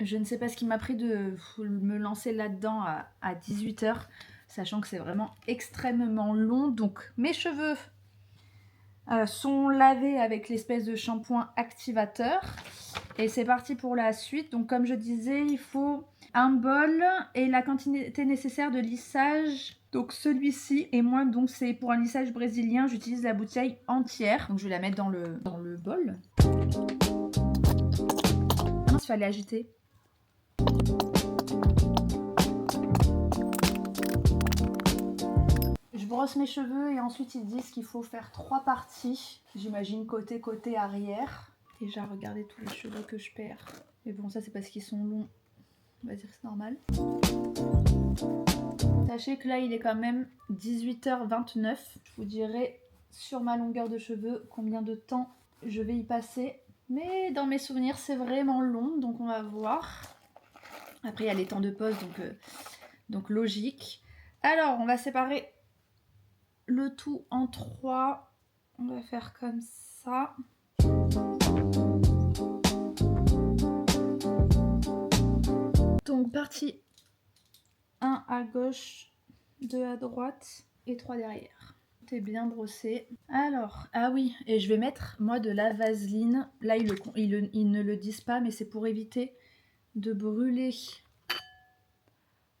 Je ne sais pas ce qui m'a pris de me lancer là-dedans à 18 h, sachant que c'est vraiment extrêmement long. Donc mes cheveux sont lavés avec l'espèce de shampoing activateur. Et c'est parti pour la suite. Donc comme je disais, il faut un bol et la quantité nécessaire de lissage. Donc celui-ci, et moi donc c'est pour un lissage brésilien, j'utilise la bouteille entière. Donc je vais la mettre dans le bol. Ah, il fallait agiter. Je brosse mes cheveux et ensuite ils disent qu'il faut faire 3 parties. J'imagine côté, côté, arrière. Déjà regardez tous les cheveux que je perds. Mais bon, ça c'est parce qu'ils sont longs. On va dire que c'est normal. Sachez que là il est quand même 18h29. Je vous dirai sur ma longueur de cheveux combien de temps je vais y passer. Mais dans mes souvenirs c'est vraiment long, donc on va voir. Après il y a les temps de pause, donc logique. Alors on va séparer le tout en 3. On va faire comme ça. Donc partie 1 à gauche, 2 à droite et 3 derrière. Tout est bien brossé. Alors, ah oui, et je vais mettre moi de la vaseline. Là ils ne le disent pas, mais c'est pour éviter de brûler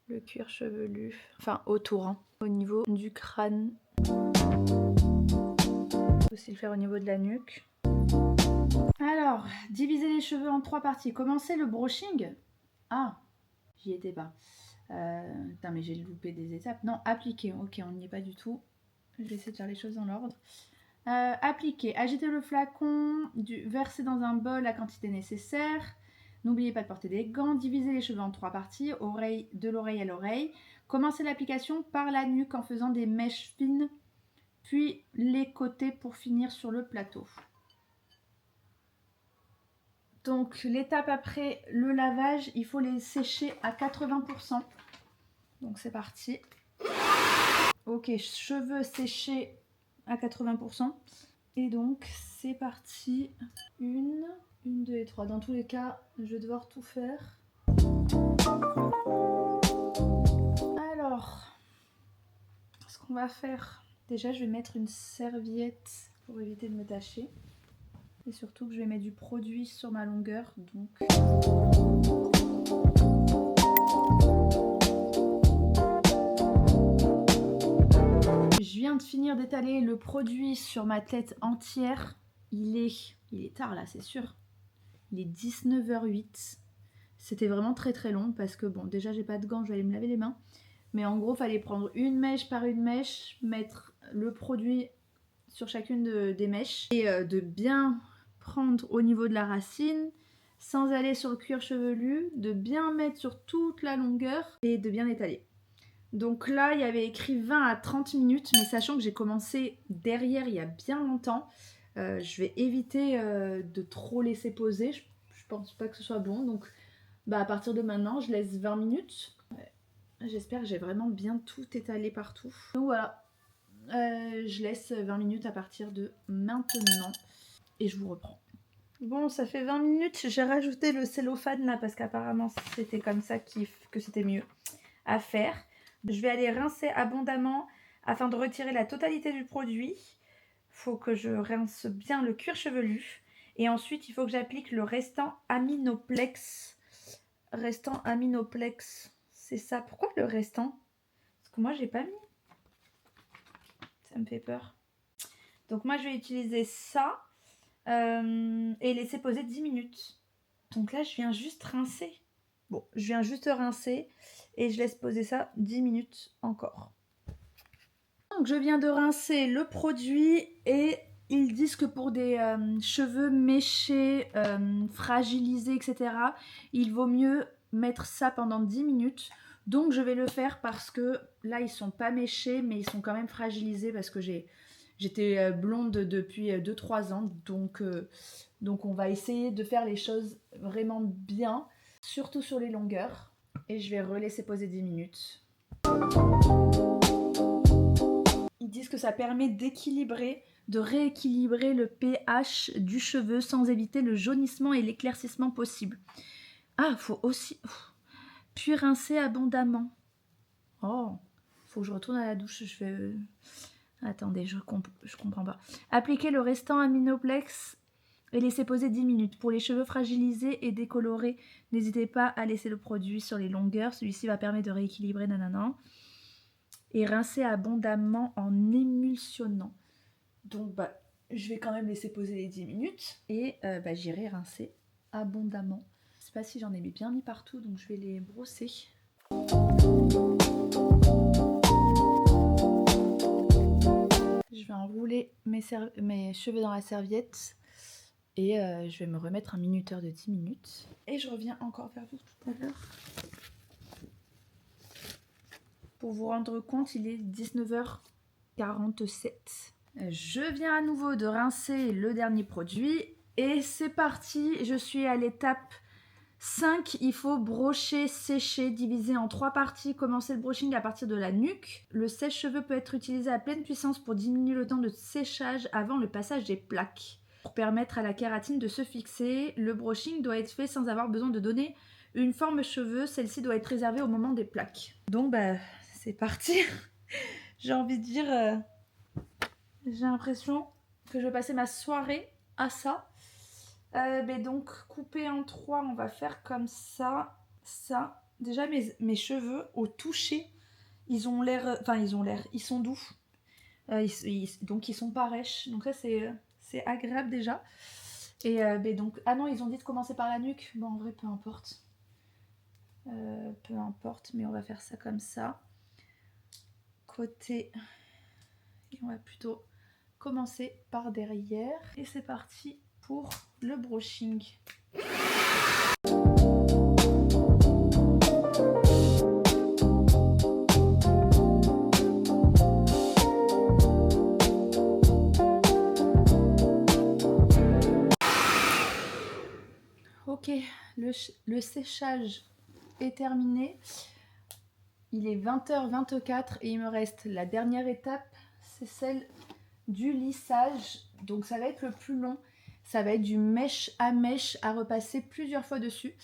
le cuir chevelu. Enfin autour, hein, au niveau du crâne. Aussi le faire au niveau de la nuque. Alors, diviser les cheveux en 3 parties. Commencer le brushing. Ah, j'y étais pas. Putain, mais j'ai loupé des étapes. Non, appliquer. Ok, on n'y est pas du tout. Je vais essayer de faire les choses dans l'ordre. Appliquer. Agiter le flacon. Verser dans un bol la quantité nécessaire. N'oubliez pas de porter des gants. Diviser les cheveux en 3 parties. De l'oreille à l'oreille. Commencer l'application par la nuque en faisant des mèches fines. Puis les côtés pour finir sur le plateau. Donc l'étape après le lavage, il faut les sécher à 80%. Donc c'est parti. Ok, cheveux séchés à 80%. Et donc c'est parti. 1, 2 et 3. Dans tous les cas, je vais devoir tout faire. Alors, ce qu'on va faire, déjà je vais mettre une serviette pour éviter de me tacher. Et surtout que je vais mettre du produit sur ma longueur. Donc... Je viens de finir d'étaler le produit sur ma tête entière. Il est tard là, c'est sûr. Il est 19h08. C'était vraiment très très long parce que bon, déjà j'ai pas de gants, je vais aller me laver les mains. Mais en gros, il fallait prendre une mèche par une mèche, mettre le produit sur chacune des mèches et de bien prendre au niveau de la racine sans aller sur le cuir chevelu, de bien mettre sur toute la longueur et de bien étaler. Donc là, il y avait écrit 20 à 30 minutes, mais sachant que j'ai commencé derrière il y a bien longtemps, je vais éviter de trop laisser poser. Je pense pas que ce soit bon, donc à partir de maintenant, je laisse 20 minutes. J'espère que j'ai vraiment bien tout étalé partout. Donc voilà, je laisse 20 minutes à partir de maintenant et je vous reprends. Bon, ça fait 20 minutes, j'ai rajouté le cellophane là parce qu'apparemment c'était comme ça que c'était mieux à faire. Je vais aller rincer abondamment afin de retirer la totalité du produit. Il faut que je rince bien le cuir chevelu. Et ensuite, il faut que j'applique le restant aminoplex. Restant aminoplex, c'est ça. Pourquoi le restant? Parce que moi, j'ai pas mis. Ça me fait peur. Donc moi, je vais utiliser ça et laisser poser 10 minutes. Donc là, je viens juste rincer. Bon, je viens juste rincer et je laisse poser ça 10 minutes encore. Donc je viens de rincer le produit et ils disent que pour des cheveux méchés, fragilisés, etc., il vaut mieux mettre ça pendant 10 minutes. Donc je vais le faire parce que là, ils sont pas méchés, mais ils sont quand même fragilisés parce que j'étais blonde depuis 2-3 ans. Donc on va essayer de faire les choses vraiment bien, surtout sur les longueurs. Et je vais relaisser poser 10 minutes. Ils disent que ça permet d'équilibrer, de rééquilibrer le pH du cheveu sans éviter le jaunissement et l'éclaircissement possible. Ah, faut aussi... Puis rincer abondamment. Oh, faut que je retourne à la douche. Je vais... Attendez, je comprends pas. Appliquer le restant aminoplex et laisser poser 10 minutes. Pour les cheveux fragilisés et décolorés, n'hésitez pas à laisser le produit sur les longueurs. Celui-ci va permettre de rééquilibrer, nanana. Et rincer abondamment en émulsionnant. Donc, je vais quand même laisser poser les 10 minutes. Et j'irai rincer abondamment. Je sais pas si j'en ai bien mis partout, donc je vais les brosser. Je vais enrouler mes cheveux dans la serviette et je vais me remettre un minuteur de 10 minutes. Et je reviens encore vers vous tout à l'heure. Pour vous rendre compte, il est 19h47. Je viens à nouveau de rincer le dernier produit et c'est parti. Je suis à l'étape 5, il faut brocher, sécher, diviser en 3 parties, commencer le brushing à partir de la nuque. Le sèche-cheveux peut être utilisé à pleine puissance pour diminuer le temps de séchage avant le passage des plaques. Pour permettre à la kératine de se fixer, le brushing doit être fait sans avoir besoin de donner une forme cheveux. Celle-ci doit être réservée au moment des plaques. Donc c'est parti. J'ai envie de dire, j'ai l'impression que je vais passer ma soirée à ça. Donc couper en 3, on va faire comme ça, ça. Déjà mes cheveux au toucher, ils ont l'air, ils sont doux. Donc ils sont pas rêches. Donc ça c'est agréable déjà. Et donc, ah non, ils ont dit de commencer par la nuque. Bon, en vrai, peu importe. Peu importe, mais on va faire ça comme ça. Côté. Et on va plutôt commencer par derrière. Et c'est parti pour le brushing. Ok, le séchage est terminé. Il est 20h24 et il me reste la dernière étape, c'est celle du lissage. Donc ça va être le plus long. Ça va être du mèche à repasser plusieurs fois dessus.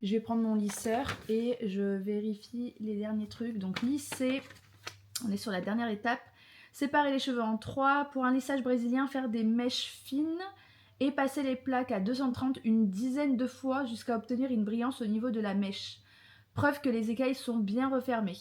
Je vais prendre mon lisseur et je vérifie les derniers trucs. Donc lisser, on est sur la dernière étape. Séparer les cheveux en 3. Pour un lissage brésilien, faire des mèches fines et passer les plaques à 230 une dizaine de fois jusqu'à obtenir une brillance au niveau de la mèche. Preuve que les écailles sont bien refermées.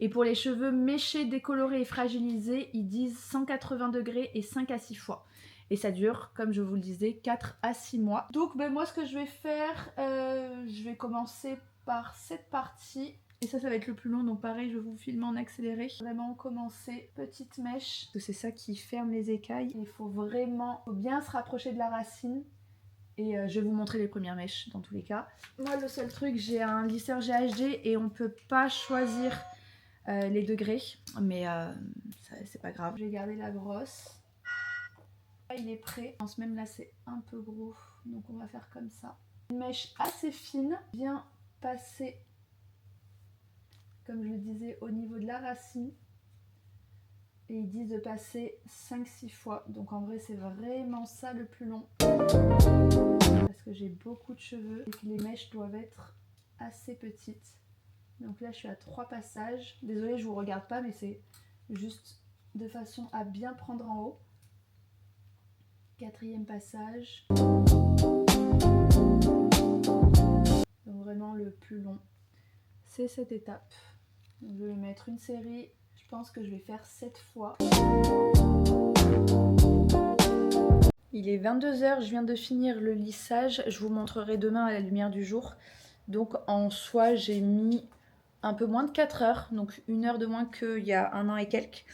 Et pour les cheveux méchés, décolorés et fragilisés, ils disent 180 degrés et 5 à 6 fois. Et ça dure, comme je vous le disais, 4 à 6 mois. Donc moi ce que je vais faire, je vais commencer par cette partie. Et ça va être le plus long, donc pareil, je vais vous filmer en accéléré. Vraiment commencer petite mèche, parce que c'est ça qui ferme les écailles. Il faut vraiment bien se rapprocher de la racine. Et je vais vous montrer les premières mèches dans tous les cas. Moi le seul truc, j'ai un lisseur GHD et on peut pas choisir les degrés. Mais c'est pas grave. Je vais garder la brosse. Il est prêt. Je pense même là c'est un peu gros. Donc on va faire comme ça. Une mèche assez fine. Bien passer, comme je le disais, au niveau de la racine. Et ils disent de passer 5-6 fois. Donc en vrai c'est vraiment ça le plus long. Parce que j'ai beaucoup de cheveux et que les mèches doivent être assez petites. Donc là je suis à 3 passages. Désolée je vous regarde pas mais c'est juste de façon à bien prendre en haut. 4e passage. Donc vraiment le plus long. C'est cette étape. Donc je vais mettre une série. Je pense que je vais faire 7 fois. Il est 22h, je viens de finir le lissage. Je vous montrerai demain à la lumière du jour. Donc en soi, j'ai mis un peu moins de 4 heures. Donc 1 heure de moins qu'il y a 1 an et quelques.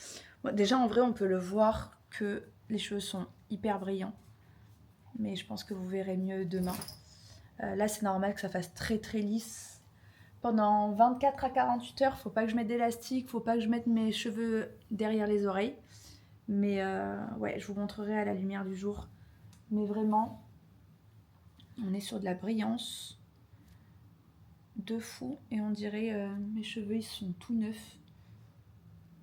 Bon, déjà en vrai, on peut le voir que les cheveux sont hyper brillants. Mais je pense que vous verrez mieux demain. Là, c'est normal que ça fasse très très lisse. Pendant 24 à 48 heures, faut pas que je mette d'élastique, faut pas que je mette mes cheveux derrière les oreilles. Mais ouais, je vous montrerai à la lumière du jour. Mais vraiment, on est sur de la brillance de fou. Et on dirait mes cheveux, ils sont tout neufs.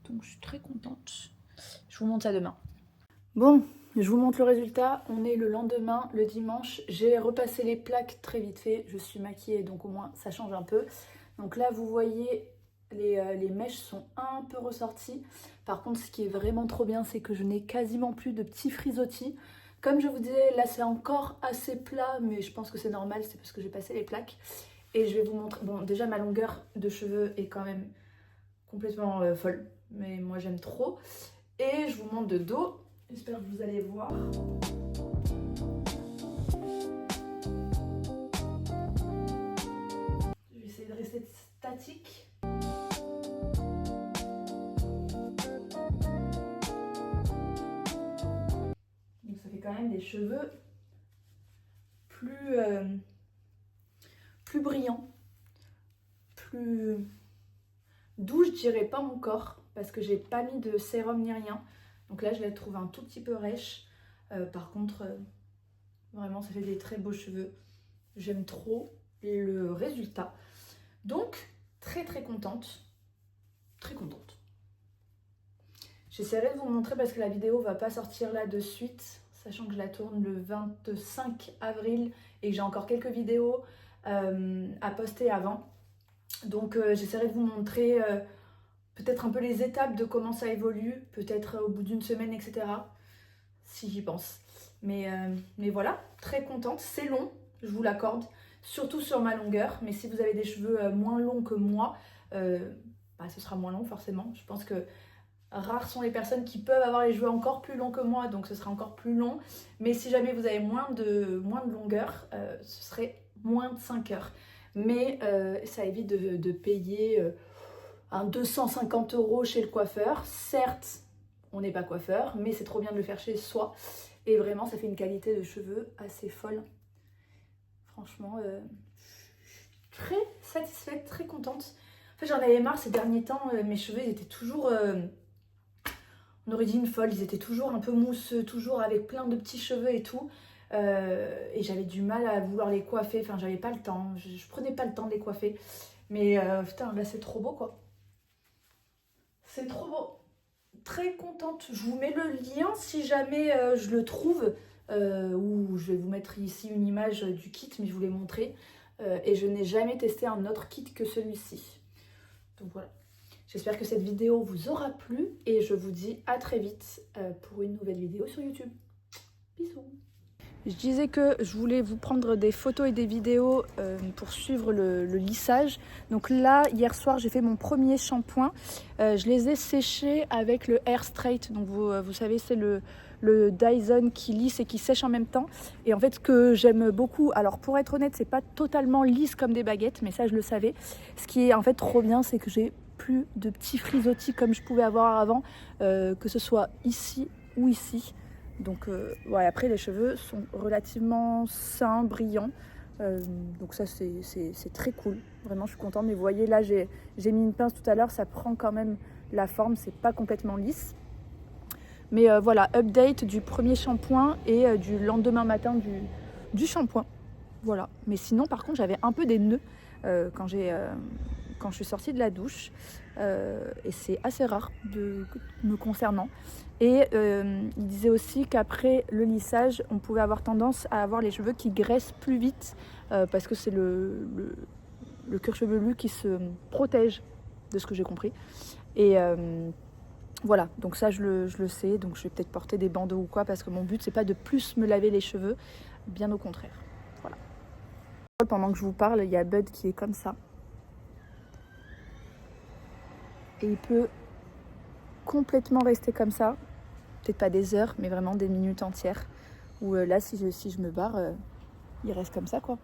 Donc je suis très contente. Je vous montre ça demain. Bon, Je vous montre le résultat. On est le lendemain, le dimanche. J'ai repassé les plaques très vite fait. Je suis maquillée, donc au moins ça change un peu. Donc là, vous voyez, les mèches sont un peu ressorties. Par contre, ce qui est vraiment trop bien, c'est que je n'ai quasiment plus de petits frisottis. Comme je vous disais, là c'est encore assez plat, mais je pense que c'est normal, c'est parce que j'ai passé les plaques. Et je vais vous montrer, bon déjà ma longueur de cheveux est quand même complètement folle, mais moi j'aime trop. Et je vous montre de dos, j'espère que vous allez voir. Je vais essayer de rester statique. Donc ça fait quand même des cheveux plus brillants, plus doux, je dirais pas encore, parce que j'ai pas mis de sérum ni rien. Donc là je les trouve un tout petit peu rêches. Par contre, vraiment ça fait des très beaux cheveux. J'aime trop le résultat. Donc très contente. Très contente. J'essaierai de vous montrer parce que la vidéo va pas sortir là de suite, sachant que je la tourne le 25 avril et que j'ai encore quelques vidéos à poster avant. Donc j'essaierai de vous montrer peut-être un peu les étapes de comment ça évolue, peut-être au bout d'une semaine, etc. Si j'y pense. Mais voilà, très contente. C'est long, je vous l'accorde, surtout sur ma longueur. Mais si vous avez des cheveux moins longs que moi, ce sera moins long forcément. Je pense que rares sont les personnes qui peuvent avoir les cheveux encore plus longs que moi, donc ce sera encore plus long. Mais si jamais vous avez moins de longueur, ce serait moins de 5 heures. Mais ça évite de payer un 250 € chez le coiffeur. Certes, on n'est pas coiffeur, mais c'est trop bien de le faire chez soi. Et vraiment, ça fait une qualité de cheveux assez folle. Franchement, très satisfaite, très contente. En fait, j'en avais marre ces derniers temps. Mes cheveux, ils étaient toujours... on aurait dit une folle, ils étaient toujours un peu mousseux, toujours avec plein de petits cheveux et tout. Et j'avais du mal à vouloir les coiffer, enfin j'avais pas le temps, je prenais pas le temps de les coiffer. Mais putain, là c'est trop beau quoi. C'est trop beau. Très contente. Je vous mets le lien si jamais je le trouve. Ou je vais vous mettre ici une image du kit, mais je vous l'ai montré. Et je n'ai jamais testé un autre kit que celui-ci. Donc voilà. J'espère que cette vidéo vous aura plu et je vous dis à très vite pour une nouvelle vidéo sur YouTube. Bisous. Je disais que je voulais vous prendre des photos et des vidéos pour suivre le lissage. Donc là, hier soir, j'ai fait mon premier shampoing. Je les ai séchés avec le Air Straight. Donc vous savez, c'est le Dyson qui lisse et qui sèche en même temps. Et en fait, ce que j'aime beaucoup, alors pour être honnête, c'est pas totalement lisse comme des baguettes, mais ça, je le savais. Ce qui est en fait trop bien, c'est que j'ai plus de petits frisottis comme je pouvais avoir avant, que ce soit ici ou ici. Donc ouais, après les cheveux sont relativement sains, brillants, donc ça c'est très cool, vraiment je suis contente. Mais vous voyez là j'ai mis une pince tout à l'heure, ça prend quand même la forme, c'est pas complètement lisse. Mais voilà, update du premier shampoing et du lendemain matin du shampoing. Voilà, mais sinon par contre j'avais un peu des nœuds quand je suis sortie de la douche, et c'est assez rare me concernant. Et il disait aussi qu'après le lissage, on pouvait avoir tendance à avoir les cheveux qui graissent plus vite, parce que c'est le cuir chevelu qui se protège, de ce que j'ai compris. Et voilà, donc ça je le sais, donc je vais peut-être porter des bandeaux ou quoi, parce que mon but c'est pas de plus me laver les cheveux, bien au contraire. Voilà. Pendant que je vous parle, il y a Bud qui est comme ça. Et il peut complètement rester comme ça, peut-être pas des heures, mais vraiment des minutes entières. Où là, si je me barre, il reste comme ça, quoi.